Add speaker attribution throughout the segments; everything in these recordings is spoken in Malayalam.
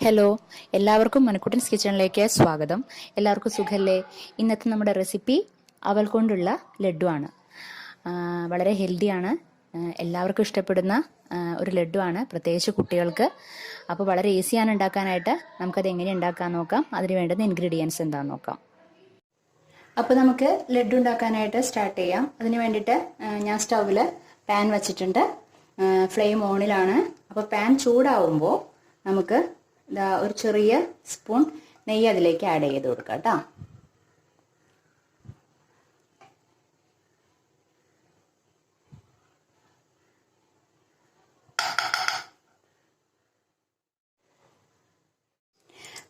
Speaker 1: ഹലോ, എല്ലാവർക്കും മണിക്കുട്ടൻസ് കിച്ചണിലേക്ക് സ്വാഗതം. എല്ലാവർക്കും സുഖല്ലേ? ഇന്നത്തെ നമ്മുടെ റെസിപ്പി അവൽ കൊണ്ടുള്ള ലഡ്ഡു ആണ്. വളരെ ഹെൽത്തിയാണ്, എല്ലാവർക്കും ഇഷ്ടപ്പെടുന്ന ഒരു ലഡ്ഡു ആണ്, പ്രത്യേകിച്ച് കുട്ടികൾക്ക്. അപ്പോൾ വളരെ ഈസിയാണ് ഉണ്ടാക്കാനായിട്ട്. നമുക്കത് എങ്ങനെ ഉണ്ടാക്കാൻ നോക്കാം. അതിന് വേണ്ടുന്ന ഇൻഗ്രീഡിയൻസ് എന്താണെന്ന് നോക്കാം. അപ്പോൾ നമുക്ക് ലഡ്ഡു ഉണ്ടാക്കാനായിട്ട് സ്റ്റാർട്ട് ചെയ്യാം. അതിന് വേണ്ടിയിട്ട് ഞാൻ സ്റ്റൗവിൽ പാൻ വച്ചിട്ടുണ്ട്. ഫ്ലെയിം ഓണിലാണ്. അപ്പോൾ പാൻ ചൂടാവുമ്പോൾ നമുക്ക് ഒരു ചെറിയ സ്പൂൺ നെയ്യ് അതിലേക്ക് ആഡ് ചെയ്ത് കൊടുക്കാം കേട്ടോ.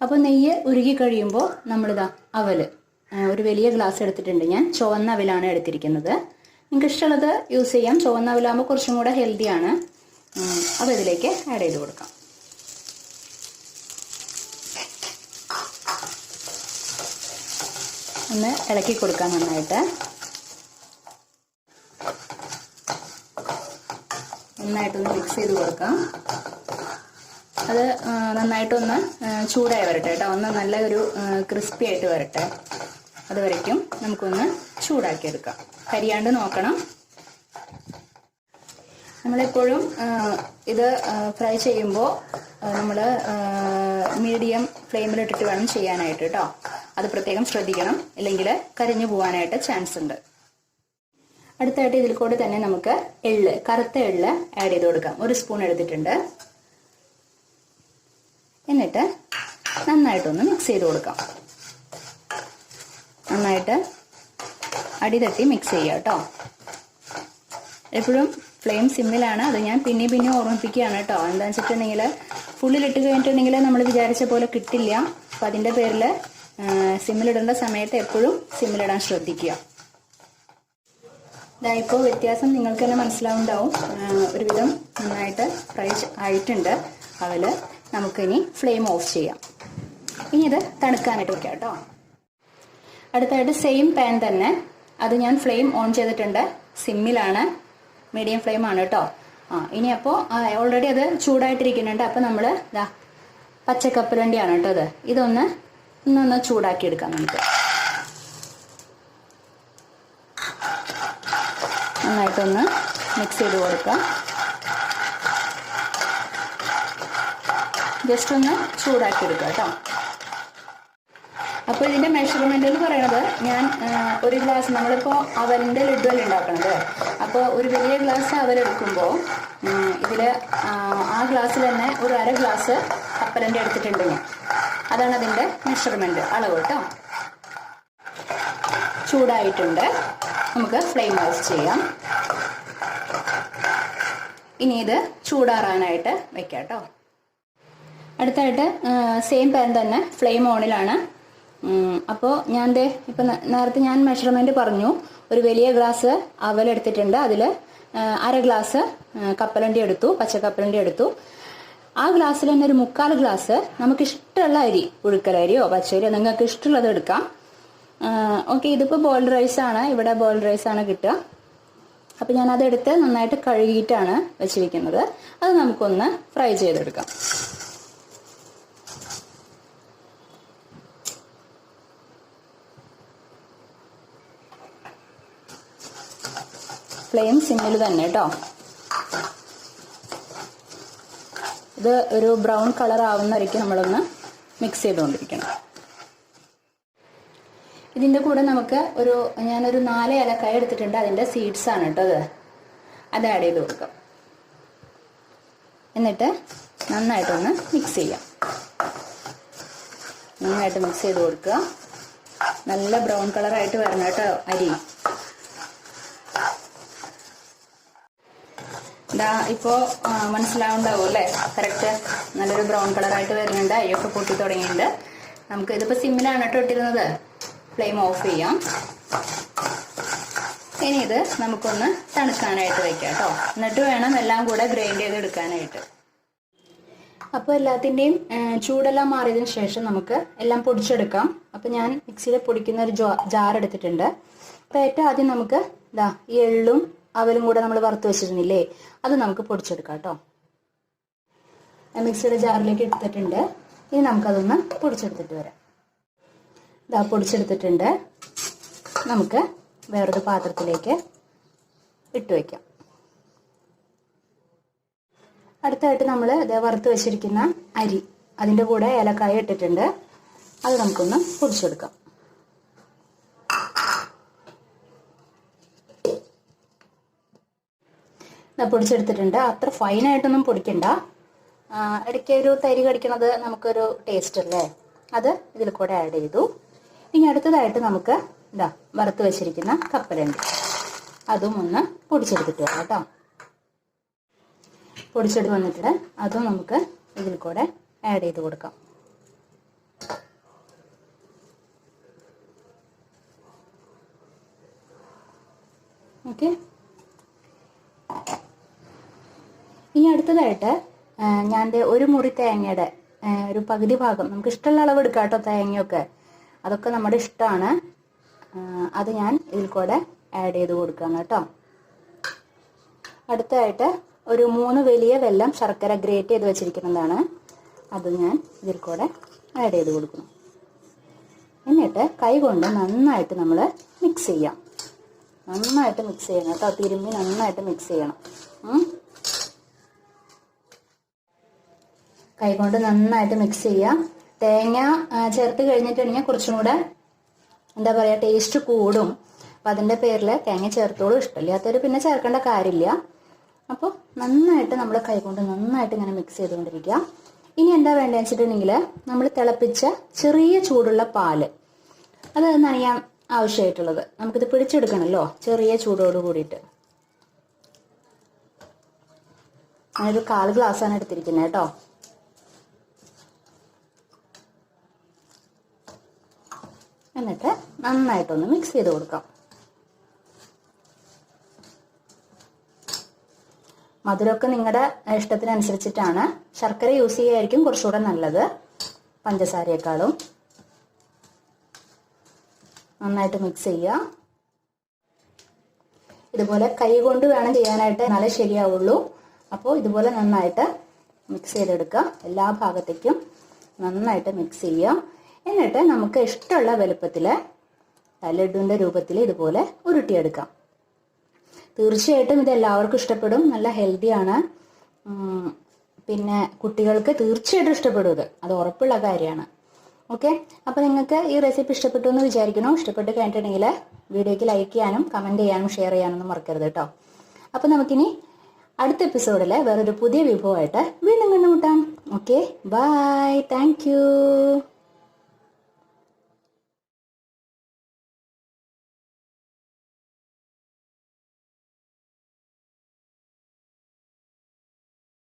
Speaker 1: അപ്പോൾ നെയ്യ് ഉരുകി കഴിയുമ്പോൾ നമ്മളിതാ അവല് ഒരു വലിയ ഗ്ലാസ് എടുത്തിട്ടുണ്ട്. ഞാൻ ചുവന്ന അവലാണ് എടുത്തിരിക്കുന്നത്. നിങ്ങൾക്ക് ഇഷ്ടമുള്ളത് യൂസ് ചെയ്യാം. ചുവന്ന അവലാകുമ്പോൾ കുറച്ചും കൂടെ ഹെൽത്തിയാണ്. അപ്പോൾ ഇതിലേക്ക് ആഡ് ചെയ്ത് കൊടുക്കാം. ഒന്ന് ഇളക്കി കൊടുക്കാം നന്നായിട്ട്. നന്നായിട്ടൊന്ന് മിക്സ് ചെയ്ത് കൊടുക്കാം. അത് നന്നായിട്ടൊന്ന് ചൂടായി വരട്ടെ കേട്ടോ. ഒന്ന് നല്ല ഒരു ക്രിസ്പി ആയിട്ട് വരട്ടെ. അതുവരയ്ക്കും നമുക്കൊന്ന് ചൂടാക്കിയെടുക്കാം. കരിയാണ്ട് നോക്കണം. നമ്മളെപ്പോഴും ഇത് ഫ്രൈ ചെയ്യുമ്പോൾ നമ്മൾ മീഡിയം ഫ്ലെയിമിലിട്ടിട്ട് വേണം ചെയ്യാനായിട്ട് കേട്ടോ. അത് പ്രത്യേകം ശ്രദ്ധിക്കണം, ഇല്ലെങ്കിൽ കരിഞ്ഞു പോകാനായിട്ട് ചാൻസ് ഉണ്ട്. അടുത്തായിട്ട് ഇതിൽ കൂടെ തന്നെ നമുക്ക് എള്ള്, കറുത്ത എള്ള് ആഡ് ചെയ്ത് കൊടുക്കാം. ഒരു സ്പൂൺ എടുത്തിട്ടുണ്ട്. എന്നിട്ട് നന്നായിട്ടൊന്ന് മിക്സ് ചെയ്ത് കൊടുക്കാം. നന്നായിട്ട് അടിതട്ടി മിക്സ് ചെയ്യുക കേട്ടോ. എപ്പോഴും ഫ്ലെയിം സിമ്മിലാണ്. അത് ഞാൻ പിന്നെ ഓർമ്മിപ്പിക്കുകയാണ് കേട്ടോ. എന്താണെന്ന് വെച്ചിട്ടുണ്ടെങ്കിൽ ഫുള്ളിലിട്ട് കഴിഞ്ഞിട്ടുണ്ടെങ്കിൽ നമ്മൾ വിചാരിച്ച പോലെ കിട്ടില്ല. അപ്പം അതിൻ്റെ പേരിൽ സിമ്മിലിടേണ്ട സമയത്ത് എപ്പോഴും സിമ്മിലിടാൻ ശ്രദ്ധിക്കുക. ഇപ്പോൾ വ്യത്യാസം നിങ്ങൾക്ക് തന്നെ മനസ്സിലാവുണ്ടാവും. ഒരുവിധം നന്നായിട്ട് ഫ്രൈ ആയിട്ടുണ്ട് അവല്. നമുക്കിനി ഫ്ലെയിം ഓഫ് ചെയ്യാം. ഇനി ഇത് തണുക്കാനായിട്ട് വെക്കാം കേട്ടോ. അടുത്തായിട്ട് സെയിം പാൻ തന്നെ, അത് ഞാൻ ഫ്ലെയിം ഓൺ ചെയ്തിട്ടുണ്ട്. സിമ്മിലാണ്, മീഡിയം ഫ്ലെയിം ആണ് കേട്ടോ. ഇനി അപ്പോൾ ഓൾറെഡി അത് ചൂടായിട്ടിരിക്കുന്നുണ്ട്. അപ്പോൾ നമ്മൾ ഇതാ പച്ചക്കപ്പലണ്ടിയാണ് കേട്ടോ ഇത്. ഇതൊന്ന് ചൂടാക്കി എടുക്കാം നമുക്ക്. നന്നായിട്ടൊന്ന് മിക്സ് ചെയ്ത് കൊടുക്കാം. ജസ്റ്റ് ഒന്ന് ചൂടാക്കി എടുക്കാം കേട്ടോ. അപ്പോൾ ഇതിൻ്റെ മെഷർമെൻ്റ് എന്ന് പറയുന്നത്, ഞാൻ ഒരു ഗ്ലാസ്, നമ്മളിപ്പോൾ അവലിൻ്റെ ലഡ്ഡുവല്ല ഉണ്ടാക്കണത്. അപ്പോൾ ഒരു വലിയ ഗ്ലാസ് അവലെടുക്കുമ്പോൾ ഇതിൽ ആ ഗ്ലാസ്സിൽ തന്നെ ഒരു അര ഗ്ലാസ് കപ്പലണ്ടി എടുത്തിട്ടുണ്ട് ഞാൻ. അതാണ് അതിൻ്റെ മെഷർമെൻറ്റ്, അളവ് കേട്ടോ. ചൂടായിട്ടുണ്ട്. നമുക്ക് ഫ്ലെയിം ഓഫ് ചെയ്യാം. ഇനി ഇത് ചൂടാറാനായിട്ട് വെക്കാം കേട്ടോ. അടുത്തായിട്ട് സെയിം പാൻ തന്നെ ഫ്ലെയിം ഓണിലാണ്. അപ്പോൾ ഞാൻ ഇപ്പം നേരത്തെ ഞാൻ മെഷർമെൻറ്റ് പറഞ്ഞു. ഒരു വലിയ ഗ്ലാസ് അവലെടുത്തിട്ടുണ്ട്. അതിൽ അര ഗ്ലാസ് കപ്പലണ്ടി എടുത്തു, പച്ചക്കപ്പലണ്ടി എടുത്തു. ആ ഗ്ലാസ്സിൽ തന്നെ ഒരു 3/4 ഗ്ലാസ് നമുക്കിഷ്ടമുള്ള അരി, പുഴുക്കലരിയോ പച്ചരിയോ നിങ്ങൾക്ക് ഇഷ്ടമുള്ളത് എടുക്കാം. ഓക്കെ, ഇതിപ്പോൾ ബോയിൽഡ് റൈസാണ്. ഇവിടെ ബോയിൽഡ് റൈസാണ് കിട്ടുക. അപ്പോൾ ഞാൻ അതെടുത്ത് നന്നായിട്ട് കഴുകിയിട്ടാണ് വെച്ചിരിക്കുന്നത്. അത് നമുക്കൊന്ന് ഫ്രൈ ചെയ്തെടുക്കാം. ഫ്ലെയിം സിമ്മിൽ തന്നെ കേട്ടോ. ഇത് ഒരു ബ്രൗൺ കളർ ആവുന്നവരേക്കും നമ്മളൊന്ന് മിക്സ് ചെയ്തുകൊണ്ടിരിക്കണം. ഇതിൻ്റെ കൂടെ നമുക്ക് ഞാനൊരു 4 ഏലക്കായ എടുത്തിട്ടുണ്ട്. അതിൻ്റെ സീഡ്സ് ആണ് കേട്ടോ അത് ആഡ് ചെയ്ത് കൊടുക്കാം. എന്നിട്ട് നന്നായിട്ടൊന്ന് മിക്സ് ചെയ്യാം. നന്നായിട്ട് മിക്സ് ചെയ്ത് കൊടുക്കുക. നല്ല ബ്രൗൺ കളറായിട്ട് വരണം കേട്ടോ അരി. ഇപ്പോൾ മനസ്സിലാവുണ്ടാവും അല്ലേ? കറക്റ്റ് നല്ലൊരു ബ്രൗൺ കളറായിട്ട് വരുന്നുണ്ട്. അരിയൊക്കെ പൊട്ടി തുടങ്ങിയിട്ടുണ്ട്. നമുക്ക് ഇതിപ്പോൾ സിമ്മിലാണ് കേട്ടോ ഇട്ടിരുന്നത്. ഫ്ലെയിം ഓഫ് ചെയ്യാം. ഇനി ഇത് നമുക്കൊന്ന് തണുക്കാനായിട്ട് വെക്കാം കേട്ടോ. എന്നിട്ട് വേണം എല്ലാം കൂടെ ഗ്രൈൻഡ് ചെയ്ത് എടുക്കാനായിട്ട്. അപ്പോൾ എല്ലാത്തിൻ്റെയും ചൂടെല്ലാം മാറിയതിന് ശേഷം നമുക്ക് എല്ലാം പൊടിച്ചെടുക്കാം. അപ്പോൾ ഞാൻ മിക്സിയിൽ പൊടിക്കുന്ന ഒരു ജാർ എടുത്തിട്ടുണ്ട്. അപ്പോൾ ഏറ്റവും ആദ്യം നമുക്ക് ഈ എള്ളും അവലും കൂടെ നമ്മൾ വറുത്ത് വെച്ചിരുന്നില്ലേ, അത് നമുക്ക് പൊടിച്ചെടുക്കാം കേട്ടോ. മിക്സിയുടെ ജാറിലേക്ക് എടുത്തിട്ടുണ്ട്. ഇനി നമുക്കതൊന്ന് പൊടിച്ചെടുത്തിട്ട് വരാം. ഇതാ പൊടിച്ചെടുത്തിട്ടുണ്ട്. നമുക്ക് വേറൊരു പാത്രത്തിലേക്ക് ഇട്ട് വയ്ക്കാം. അടുത്തായിട്ട് നമ്മൾ വറുത്ത് വെച്ചിരിക്കുന്ന അരി, അതിൻ്റെ കൂടെ ഏലക്കായ ഇട്ടിട്ടുണ്ട്. അത് നമുക്കൊന്ന് പൊടിച്ചെടുക്കാം. പൊടിച്ചെടുത്തിട്ടുണ്ട്. അത്ര ഫൈനായിട്ടൊന്നും പൊടിക്കണ്ട. ഇടയ്ക്ക് ഒരു തരി കടിക്കണത് നമുക്കൊരു ടേസ്റ്റ് അല്ലേ, അത് ഇതിൽ കൂടെ ആഡ് ചെയ്തു. ഇനി അടുത്തതായിട്ട് നമുക്ക് വറുത്ത് വെച്ചിരിക്കുന്ന കപ്പലണ്ടി, അതും ഒന്ന് പൊടിച്ചെടുത്തിട്ട് വരാം കേട്ടോ. പൊടിച്ചെടുത്ത് വന്നിട്ട് അതും നമുക്ക് ഇതിൽ കൂടെ ആഡ് ചെയ്ത് കൊടുക്കാം. ഓക്കെ. ഇനി അടുത്തതായിട്ട് ഞാൻ ഒരു മുറി തേങ്ങയുടെ ഒരു പകുതി ഭാഗം, നമുക്ക് ഇഷ്ടമുള്ള അളവ് എടുക്കാം കേട്ടോ. തേങ്ങയൊക്കെ അതൊക്കെ നമ്മുടെ ഇഷ്ടമാണ്. അത് ഞാൻ ഇതിൽ കൂടെ ആഡ് ചെയ്ത് കൊടുക്കുകയാണ് കേട്ടോ. അടുത്തായിട്ട് ഒരു 3 വലിയ വെല്ലം ശർക്കര ഗ്രേറ്റ് ചെയ്ത് വെച്ചിരിക്കുന്നതാണ്. അത് ഞാൻ ഇതിൽ കൂടെ ആഡ് ചെയ്ത് കൊടുക്കുന്നു. എന്നിട്ട് കൈ കൊണ്ട് നന്നായിട്ട് നമ്മൾ മിക്സ് ചെയ്യാം. നന്നായിട്ട് മിക്സ് ചെയ്യണം കേട്ടോ. തിരുമ്മി നന്നായിട്ട് മിക്സ് ചെയ്യണം. കൈകൊണ്ട് നന്നായിട്ട് മിക്സ് ചെയ്യാം. തേങ്ങ ചേർത്ത് കഴിഞ്ഞിട്ടുണ്ടെങ്കിൽ കുറച്ചും കൂടെ എന്താ പറയുക, ടേസ്റ്റ് കൂടും. അപ്പം അതിൻ്റെ പേരിൽ തേങ്ങ ചേർത്തോളും. ഇഷ്ടമില്ലാത്തവർ പിന്നെ ചേർക്കേണ്ട കാര്യമില്ല. അപ്പോൾ നന്നായിട്ട് നമ്മൾ കൈകൊണ്ട് നന്നായിട്ട് ഇങ്ങനെ മിക്സ് ചെയ്തുകൊണ്ടിരിക്കുക. ഇനി എന്താ വേണ്ടതെന്ന് വെച്ചിട്ടുണ്ടെങ്കിൽ നമ്മൾ തിളപ്പിച്ച ചെറിയ ചൂടുള്ള പാല്, അത് നനയാൻ ആവശ്യമായിട്ടുള്ളത്. നമുക്കിത് പിടിച്ചെടുക്കണമല്ലോ ചെറിയ ചൂടോട് കൂടിയിട്ട്. ഞാനൊരു 1/4 ഗ്ലാസ്സാണ് എടുത്തിരിക്കുന്നത് കേട്ടോ. എന്നിട്ട് നന്നായിട്ടൊന്ന് മിക്സ് ചെയ്ത് കൊടുക്കാം. മധുരമൊക്കെ നിങ്ങളുടെ ഇഷ്ടത്തിനനുസരിച്ചിട്ടാണ്. ശർക്കര യൂസ് ചെയ്യുകയായിരിക്കും കുറച്ചുകൂടെ നല്ലത് പഞ്ചസാരയേക്കാളും. നന്നായിട്ട് മിക്സ് ചെയ്യുക. ഇതുപോലെ കൈ കൊണ്ട് വേണം ചെയ്യാനായിട്ട്, എന്നാലേ ശരിയാവുള്ളൂ. അപ്പോൾ ഇതുപോലെ നന്നായിട്ട് മിക്സ് ചെയ്തെടുക്കുക. എല്ലാ ഭാഗത്തേക്കും നന്നായിട്ട് മിക്സ് ചെയ്യുക. എന്നിട്ട് നമുക്ക് ഇഷ്ടമുള്ള വലുപ്പത്തിൽ ലഡുവിൻ്റെ രൂപത്തിൽ ഇതുപോലെ ഉരുട്ടിയെടുക്കാം. തീർച്ചയായിട്ടും ഇത് എല്ലാവർക്കും ഇഷ്ടപ്പെടും. നല്ല ഹെൽത്തിയാണ്. പിന്നെ കുട്ടികൾക്ക് തീർച്ചയായിട്ടും ഇഷ്ടപ്പെടും. അത് ഉറപ്പുള്ള കാര്യമാണ്. ഓക്കെ. അപ്പോൾ നിങ്ങൾക്ക് ഈ റെസിപ്പി ഇഷ്ടപ്പെട്ടു എന്ന് വിചാരിക്കുന്നു. ഇഷ്ടപ്പെട്ട് കഴിഞ്ഞിട്ടുണ്ടെങ്കിൽ വീഡിയോയ്ക്ക് ലൈക്ക് ചെയ്യാനും കമൻറ്റ് ചെയ്യാനും ഷെയർ ചെയ്യാനൊന്നും മറക്കരുത് കേട്ടോ. അപ്പോൾ നമുക്കിനി അടുത്ത എപ്പിസോഡിൽ വേറൊരു പുതിയ വിഭവമായിട്ട് വീണ്ടും കണ്ടുമുട്ടാം. Okay, bye. Thank U.